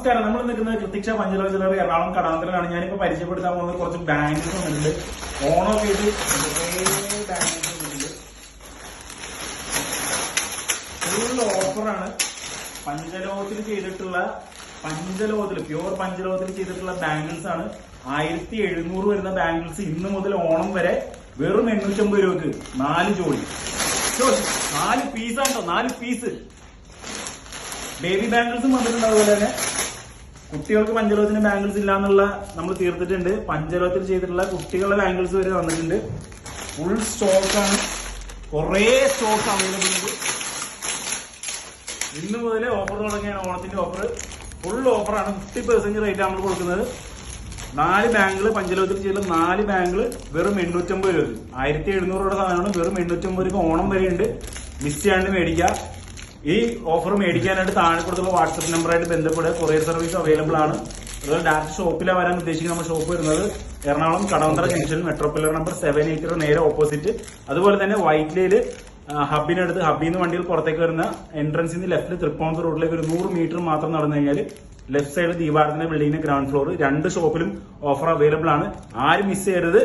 നമസ്കാരം. നമ്മൾ നിൽക്കുന്നത് പ്രതീക്ഷ പഞ്ചലോക ജ്വല്ലറി എറണാകുളം കടാന്തരനാണ്. ഞാനിപ്പോ പരിചയപ്പെടുത്താൻ പോകുന്നത് കുറച്ച് ബാങ്കിൾസ് വന്നിട്ടുണ്ട്. ഓണമൊക്കെ ഇത് ബാങ്കിൾസ് വന്നിട്ടുണ്ട്. ഫുൾ ഓഫറാണ്. പഞ്ചലോകത്തിൽ ചെയ്തിട്ടുള്ള പ്യൂർ പഞ്ചലോകത്തിൽ ചെയ്തിട്ടുള്ള ബാങ്കിൾസ് ആണ്. 1700 വരുന്ന ബാങ്കിൾസ് ഇന്ന് മുതൽ ഓണം വരെ വെറും 850 രൂപക്ക് 4 ജോഡി. 4 പീസാണോ? 4 പീസ്. ബേബി ബാങ്കിൾസും വന്നിട്ടുണ്ട്. അതുപോലെ തന്നെ കുട്ടികൾക്ക് പഞ്ചലോകത്തിന് ബാങ്കിൾസ് ഇല്ല എന്നുള്ള നമ്മൾ തീർത്തിട്ടുണ്ട്. പഞ്ചലോകത്തിൽ ചെയ്തിട്ടുള്ള കുട്ടികളുടെ ബാങ്കിൾസ് വരെ വന്നിട്ടുണ്ട്. ഫുൾ സ്റ്റോക്കാണ്. കുറേ സ്റ്റോക്ക് അവൈലബിൾ ഉണ്ട്. ഇന്ന് മുതൽ ഓഫർ തുടങ്ങിയാണ്. ഓണത്തിന്റെ ഓഫർ ഫുൾ ഓഫറാണ്. 50% റേറ്റ് നമ്മൾ കൊടുക്കുന്നത്. 4 ബാങ്കിള് പഞ്ചലോകത്തിൽ ചെയ്ത 4 ബാങ്കിള് വെറും 850 രൂപ. 1700 രൂപയുടെ സാധനമാണ്. വെറും 850 രൂപ. ഓണം വരെ ഉണ്ട്. മിസ് ചെയ്യാണ്ട് മേടിക്കുക. ഈ ഓഫർ മേടിക്കാനായിട്ട് താഴെ കൊടുത്തുള്ള വാട്സ്ആപ്പ് നമ്പറായിട്ട് ബന്ധപ്പെടുക. കൊറിയർ സർവീസ് അവൈലബിൾ ആണ്. അതുപോലെ ഡയറക്റ്റ് ഷോപ്പിലാണ് വരാൻ ഉദ്ദേശിക്കുന്നത്. നമ്മുടെ ഷോപ്പ് വരുന്നത് Ernakulam Kadavanthra junction metro pillar number 780 നേരെ ഓപ്പോസിറ്റ്. അതുപോലെ തന്നെ വൈറ്റ്ലയിൽ ഹബിനടുത്ത് ഹബിന്ന് വണ്ടിയിൽ പുറത്തേക്ക് വരുന്ന എൻട്രൻസിൽ നിന്ന് ലെഫ്റ്റിൽ തൃപ്പൂണിത്തുറ റോഡിലേക്ക് ഒരു 100 മീറ്റർ മാത്രം നടന്നു കഴിഞ്ഞാൽ ലെഫ്റ്റ് സൈഡ് ദീപാരത്തിന്റെ ബിൽഡിങ്ങിന്റെ ഗ്രൗണ്ട് ഫ്ലോർ 2 ഷോപ്പിലും ഓഫർ അവൈലബിൾ ആണ്. ആരും മിസ് ചെയ്യരുത്.